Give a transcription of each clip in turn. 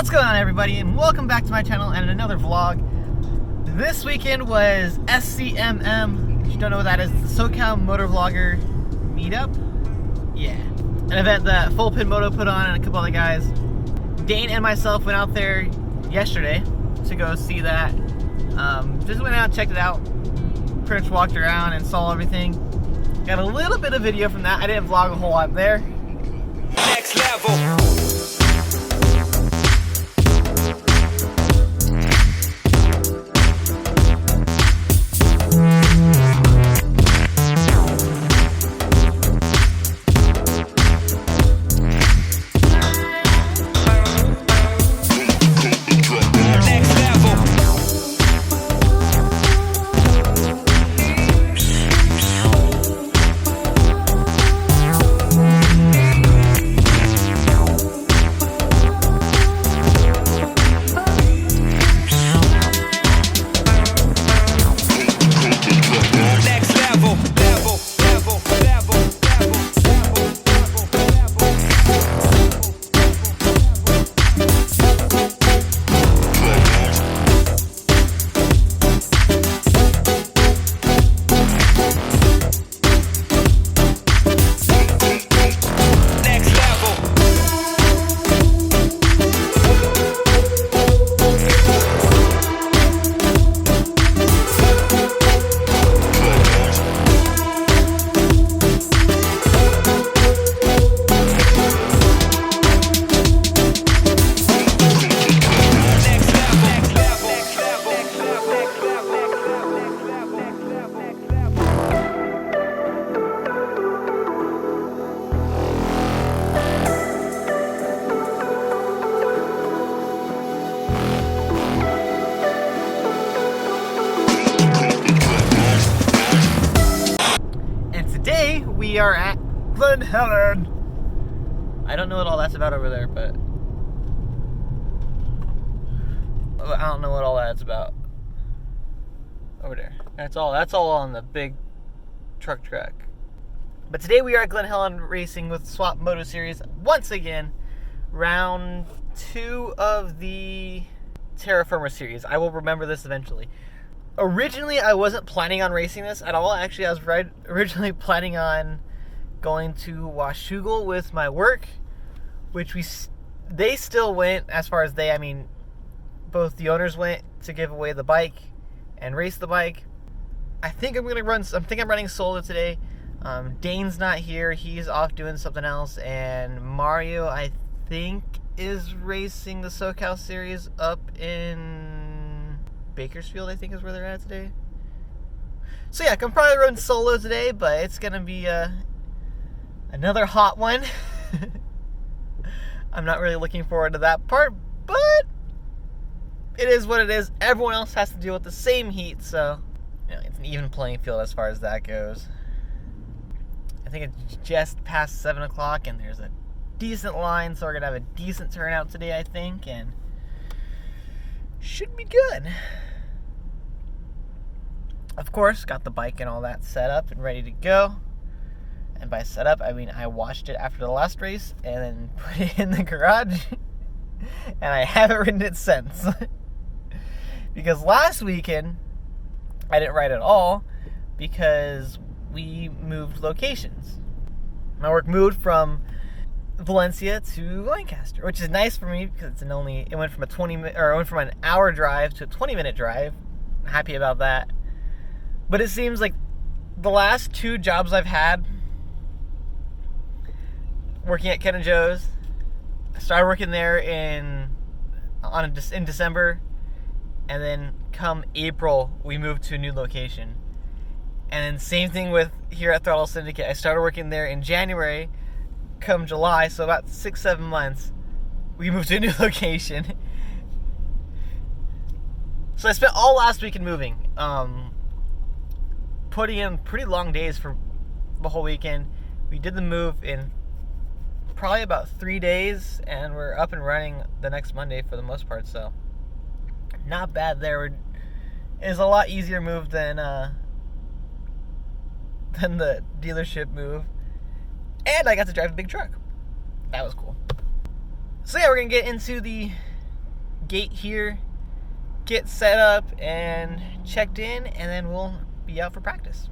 What's going on, everybody, and welcome back to my channel and another vlog. This weekend was SCMM. If you don't know what that is, it's the SoCal Motor Vlogger Meetup. Yeah, an event that Full Pin Moto put on and a couple other guys. Dane and myself went out there yesterday to go see that. Just went out and checked it out. Pretty much walked around and saw everything. Got a little bit of video from that. I didn't vlog a whole lot there. Next level. We are at Glen Helen. I don't know what all that's about over there, but I don't know what all that's about over there. That's all on the big truck track. But today we are at Glen Helen racing with Swap Moto Series once again, round 2 of the Terra Firma series. I will remember this eventually. Originally, I wasn't planning on racing this at all. Actually, I was originally planning on going to Washougal with my work, which they still went. As far as I mean, both the owners went to give away the bike and race the bike. I think I'm running solo today. Dane's not here; he's off doing something else, and Mario, I think, is racing the SoCal series up in Bakersfield, I think is where they're at today. So yeah, I'm probably running solo today, but it's gonna be another hot one. I'm not really looking forward to that part, but it is what it is. Everyone else has to deal with the same heat, so it's an even playing field as far as that goes. I think it's just past 7 o'clock, and there's a decent line, so we're gonna have a decent turnout today, I think, and should be good. Of course, got the bike and all that set up and ready to go. And by set up, I mean I washed it after the last race and then put it in the garage. And I haven't ridden it since. Because last weekend, I didn't ride at all because we moved locations. My work moved from Valencia to Lancaster, which is nice for me because it went from an hour drive to a 20-minute drive. I'm happy about that. But it seems like the last 2 jobs I've had, working at Ken and Joe's, I started working there in December, and then come April we moved to a new location. And then same thing with here at Throttle Syndicate. I started working there in January. Come July, so about 6-7 months, we moved to a new location. So I spent all last weekend moving, putting in pretty long days for the whole weekend. We did the move in probably about 3 days, and we're up and running the next Monday for the most part, so not bad there. It is a lot easier move than the dealership move. And I got to drive a big truck. That was cool. So yeah, we're going to get into the gate here, get set up and checked in, and then we'll be out for practice.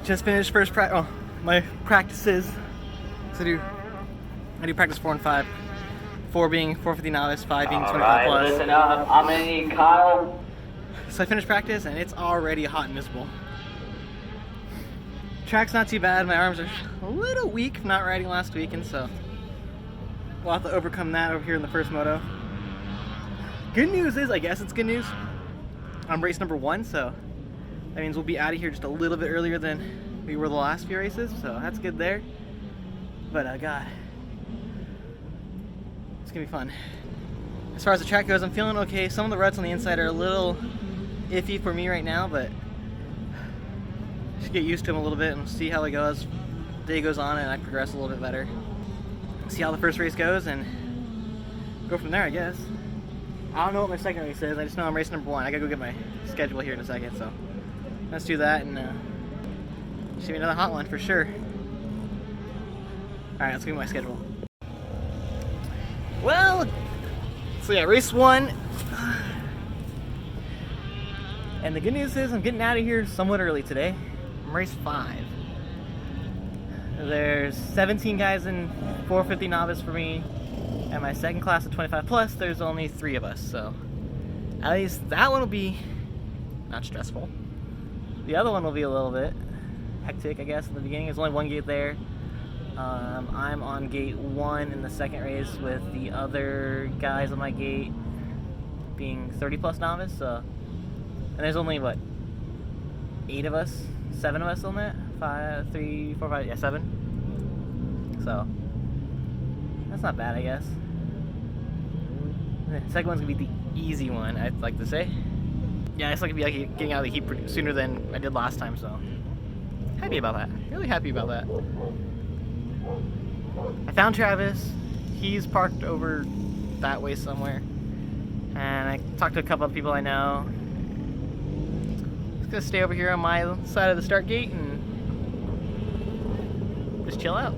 Just finished my practices. So I do practice 4 and 5. 4 being 450 novice, 5 being 25 plus. Listen up. I'm gonna need Kyle. So I finished practice and it's already hot and miserable. Track's not too bad. My arms are a little weak from not riding last weekend, so we'll have to overcome that over here in the first moto. Good news is, I guess it's good news, I'm race number 1, so that means we'll be out of here just a little bit earlier than we were the last few races, so that's good there. But God, it's gonna be fun. As far as the track goes, I'm feeling okay. Some of the ruts on the inside are a little iffy for me right now, but I should get used to them a little bit and see how it goes. The day goes on and I progress a little bit better. See how the first race goes and go from there, I guess. I don't know what my second race is. I just know I'm race number 1. I gotta go get my schedule here in a second, so let's do that and should be another hot one for sure. Alright, let's go get my schedule. Well, so yeah, race 1. And the good news is I'm getting out of here somewhat early today. I'm race 5. There's 17 guys in 450 novice for me. And my second class of 25 plus, there's only 3 of us, so at least that one will be not stressful. The other one will be a little bit hectic, I guess, in the beginning. There's only 1 gate there. I'm on gate 1 in the second race with the other guys on my gate being 30 plus novice, so, and there's only, what, 8 of us? 7 of us on that? 5, 3, 4, 5, yeah, 7. So that's not bad, I guess. The second one's gonna be the easy one, I'd like to say. Yeah, it's like getting out of the heat sooner than I did last time, so happy about that. Really happy about that. I found Travis. He's parked over that way somewhere, and I talked to a couple of people I know. Just gonna stay over here on my side of the start gate and just chill out.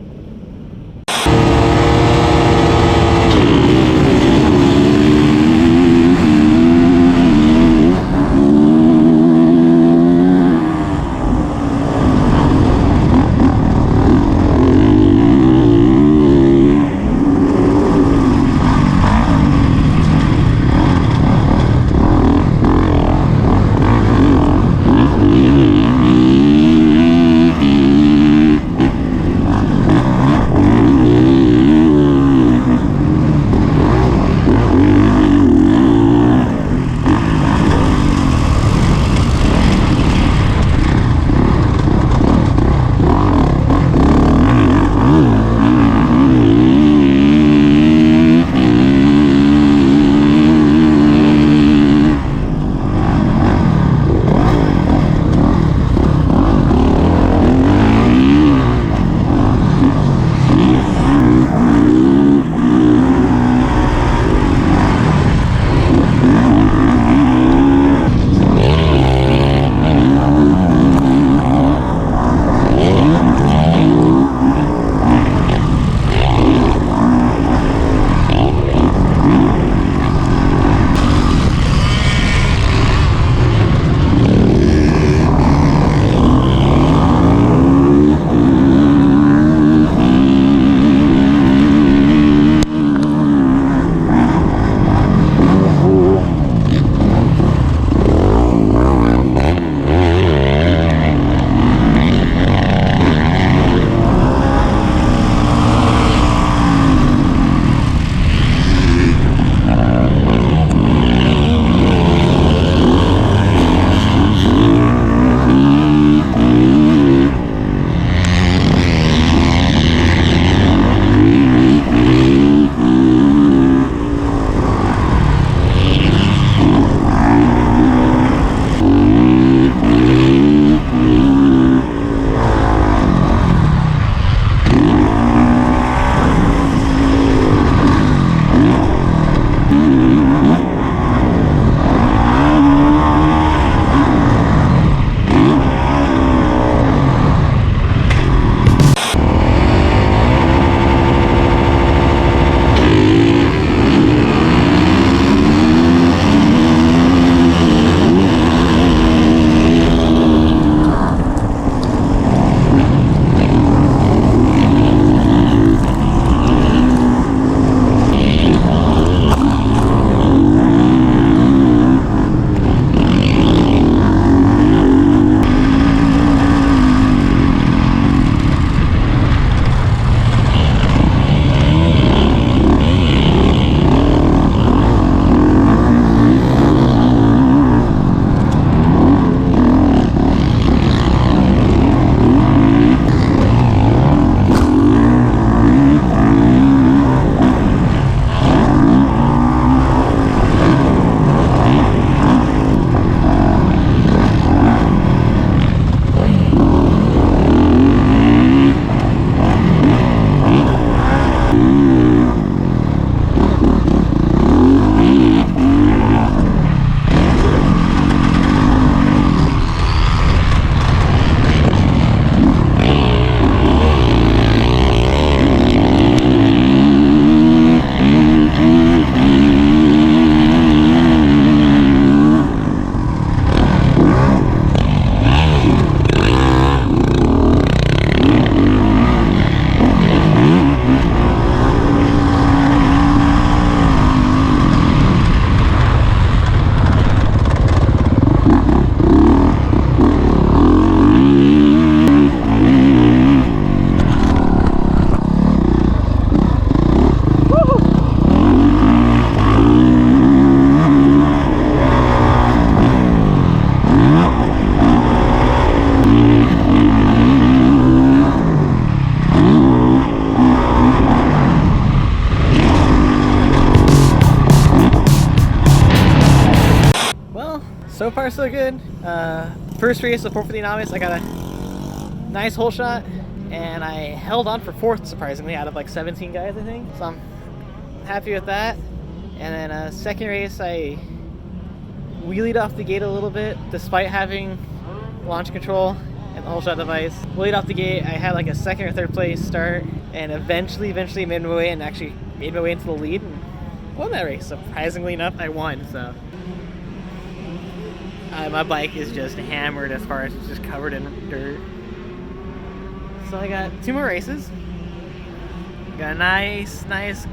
far so good. First race of 450 novice, I got a nice hole shot, and I held on for 4th surprisingly out of like 17 guys I think. So I'm happy with that. And then second race, I wheelied off the gate a little bit despite having launch control and the hole shot device. Wheelied off the gate, I had like a 2nd or 3rd place start, and eventually made my way and actually made my way into the lead and won that race. Surprisingly enough, I won. So my bike is just hammered as far as it's just covered in dirt. So I got 2 more races. Got a nice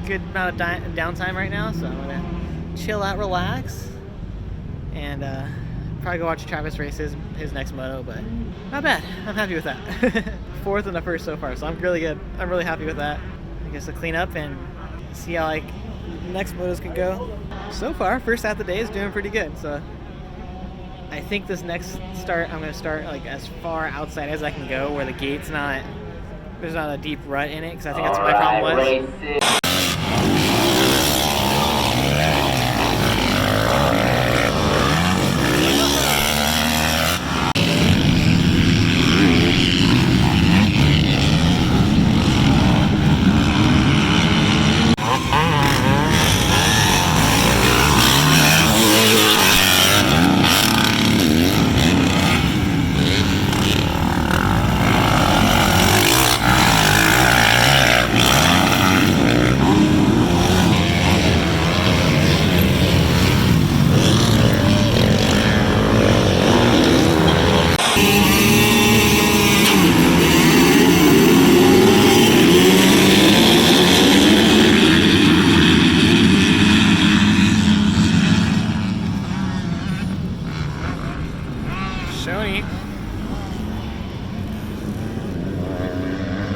good amount of downtime right now, so I'm gonna chill out, relax, and probably go watch Travis race his next moto, but not bad. I'm happy with that. 4th and the 1st so far, so I'm really good. I'm really happy with that. I guess to clean up and see how like next motos can go. So far, first half of the day is doing pretty good, so I think this next start I'm gonna start like as far outside as I can go, where the gate's not, there's not a deep rut in it, because I think that's what my problem was.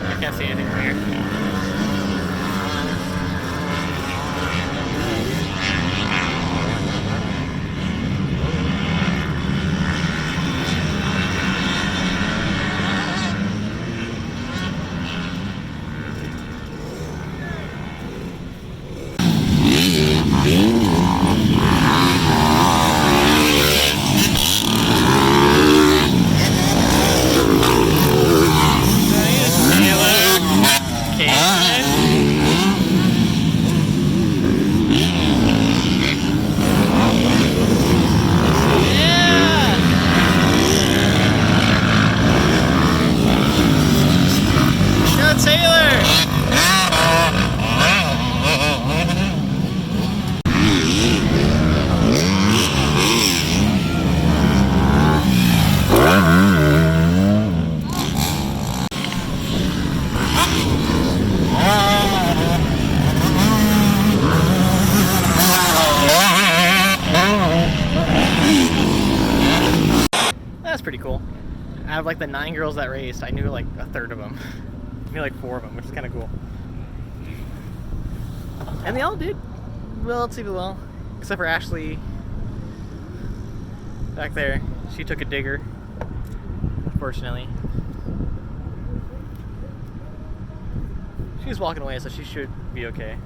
I can't see anything from here. Pretty cool. Out of like the 9 girls that raced, I knew like a third of them. I knew like 4 of them, which is kind of cool. And they all did relatively well, except for Ashley back there. She took a digger, unfortunately. She's walking away, so she should be okay.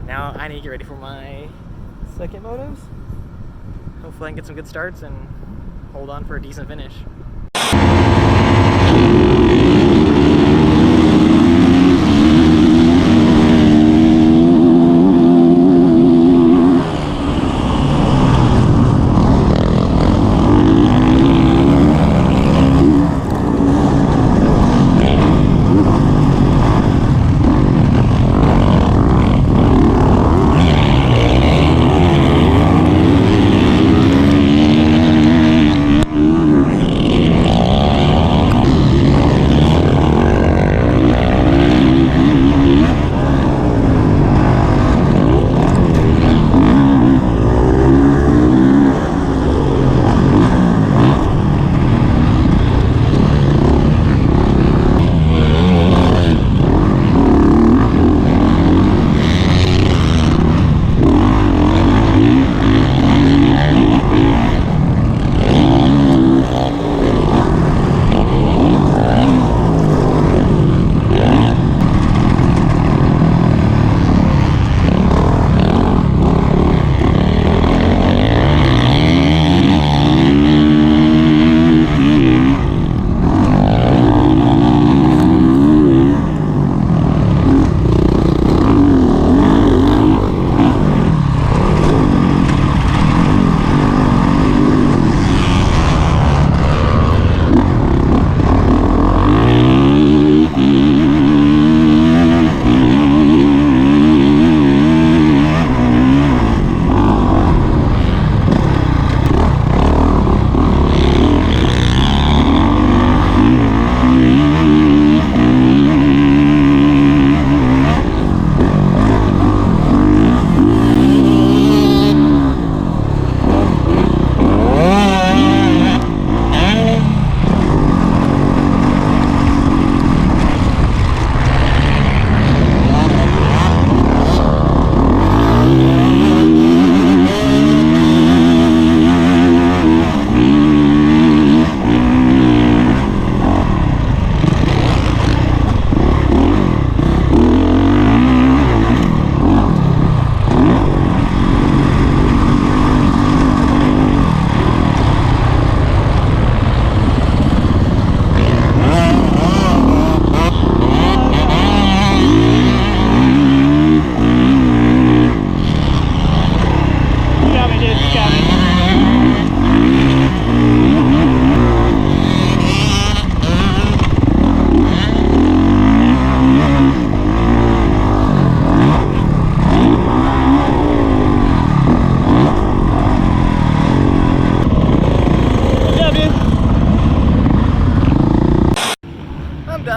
Now I need to get ready for my second motos. Hopefully I can get some good starts and hold on for a decent finish.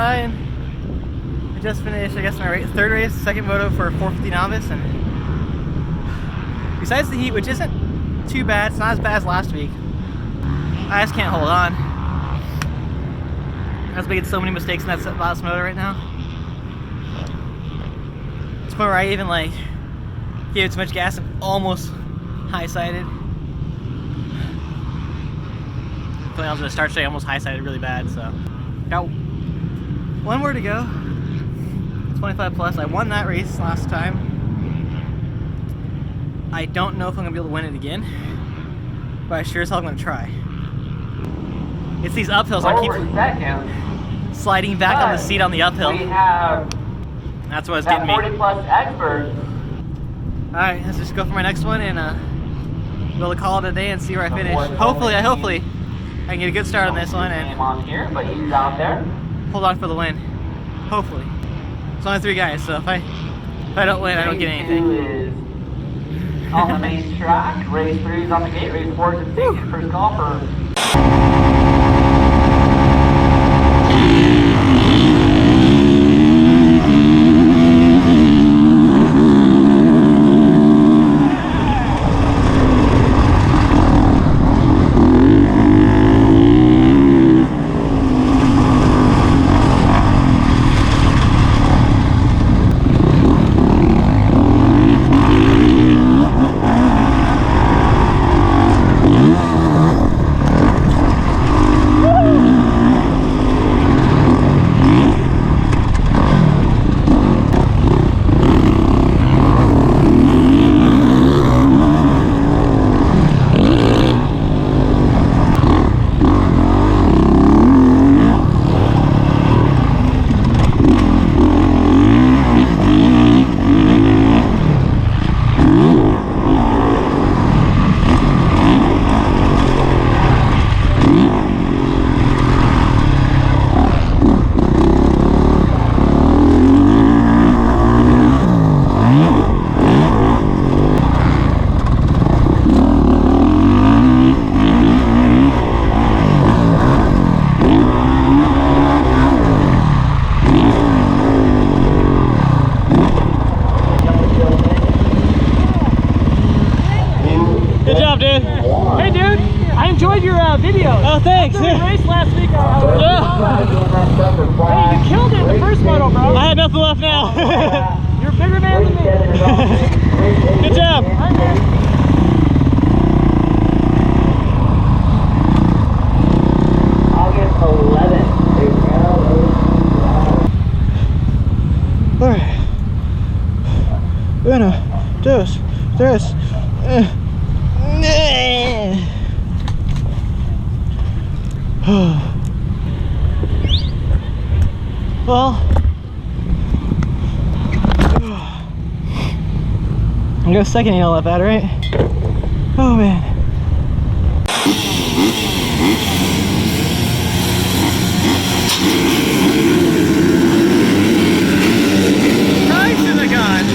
by, and I just finished, I guess, my third race, second moto for 450 novice, and besides the heat, which isn't too bad, it's not as bad as last week, I just can't hold on. I was making so many mistakes in that last moto right now. It's the point where I even like gave it too much gas and almost high-sided. I was gonna start today almost high-sided really bad, so got one more to go. 25 plus. I won that race last time. I don't know if I'm gonna be able to win it again, but I sure as hell I'm gonna try. It's these uphills. I keep sliding back on the seat on the uphill. We have That's what's getting me. 40 plus experts. Alright, let's just go for my next one and be able to call it a day and see where I finish. Hopefully I can get a good start on this one and on here, but he's out there. hold on for the win. Hopefully. It's only 3 guys, so if I don't win, I don't get anything. Is on the main track. Race 3 is on the gate. Race 4 is at Syndicate. First call for. Oh, thanks. After we raced last week, hey, you killed it in the first moto, bro. I had nothing left now. You're a bigger man than me. Good job. August 11th. Alright. 1, 2, 3. Well, I'm gonna second yell at that, right? Oh man. Probably shouldn't have gone.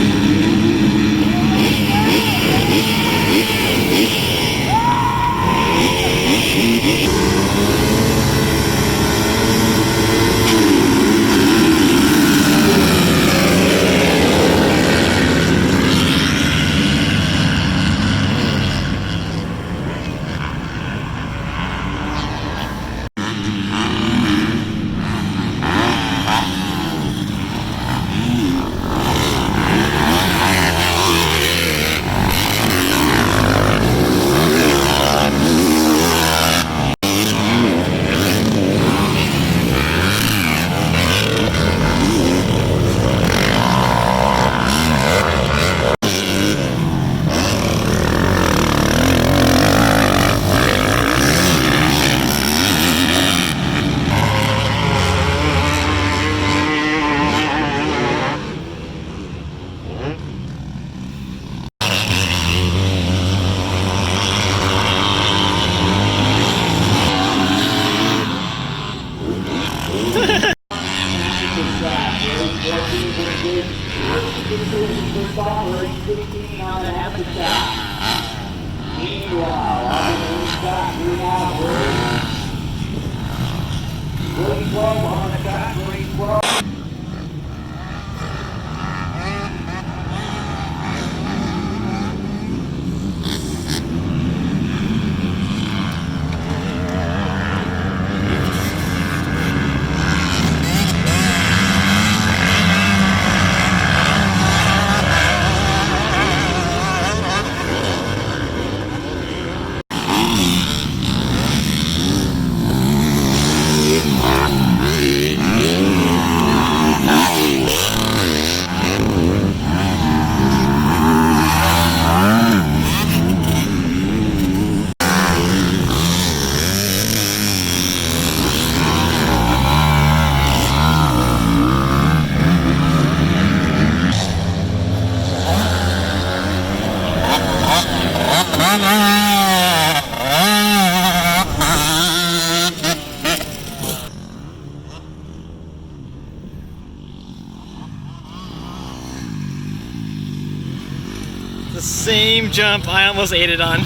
The same jump I almost ate it on.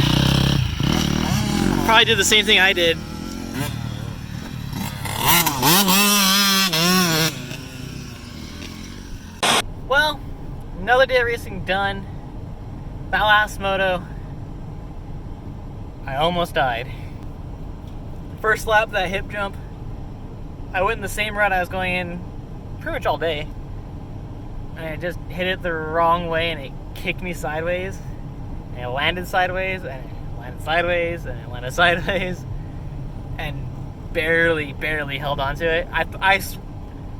Probably did the same thing I did. Well, another day of racing done. That last moto, I almost died. First lap, that hip jump, I went in the same route I was going in pretty much all day. And I just hit it the wrong way and it kicked me sideways. And it landed sideways, and it landed sideways, and it landed sideways. And barely held onto it.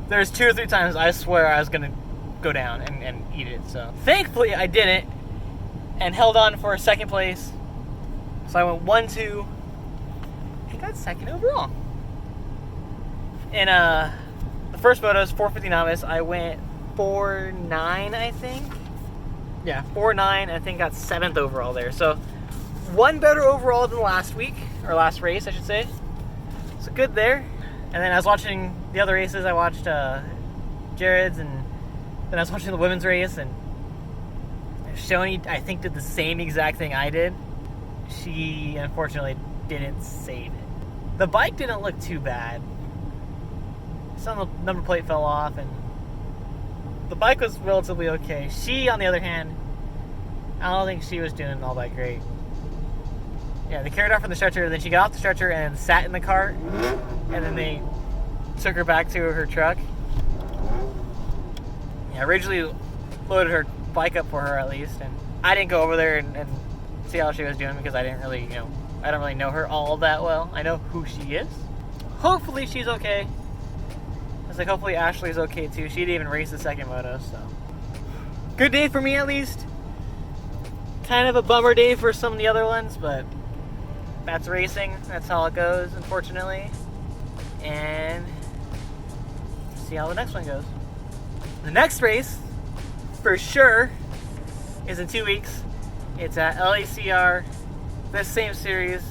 There's 2 or 3 times I swear I was gonna go down and eat it. So thankfully I didn't, and held on for second place. So I went 1-2 and got second overall. In the first motos, 450 novice, I went 4-9, I think. Yeah, 4-9, I think got 7th overall there. So one better overall than last week, or last race, I should say. So good there. And then I was watching the other races. I watched Jared's, and then I was watching the women's race, and Shoni, I think, did the same exact thing I did. She unfortunately didn't save it. The bike didn't look too bad. Some of the number plate fell off, and the bike was relatively okay. She, on the other hand, I don't think she was doing all that great. Yeah, they carried her from the stretcher, then she got off the stretcher and sat in the cart, and then they took her back to her truck. Yeah, originally loaded her bike up for her at least, and I didn't go over there and see how she was doing because I didn't really, I don't really know her all that well. I know who she is. Hopefully she's okay. I was like, hopefully Ashley's okay too. She didn't even race the second moto, so. Good day for me at least. Kind of a bummer day for some of the other ones, but that's racing. That's how it goes, unfortunately. And see how the next one goes. The next race, for sure, is in 2 weeks. It's at LACR, this same series.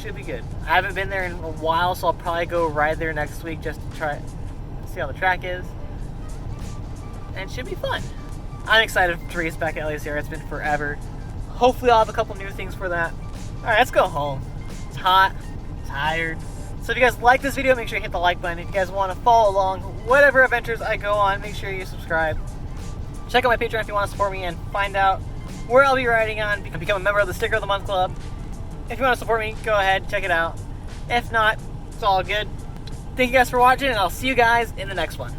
Should be good. I haven't been there in a while, so I'll probably go ride there next week just to try see how the track is. And it should be fun. I'm excited to race back at LACR. It's been forever. Hopefully I'll have a couple new things for that. Alright, let's go home. It's hot, tired. So if you guys like this video, make sure you hit the like button. If you guys want to follow along whatever adventures I go on, make sure you subscribe. Check out my Patreon if you want to support me and find out where I'll be riding on and become a member of the Sticker of the Month Club. If you want to support me, go ahead, check it out. If not, it's all good. Thank you guys for watching, and I'll see you guys in the next one.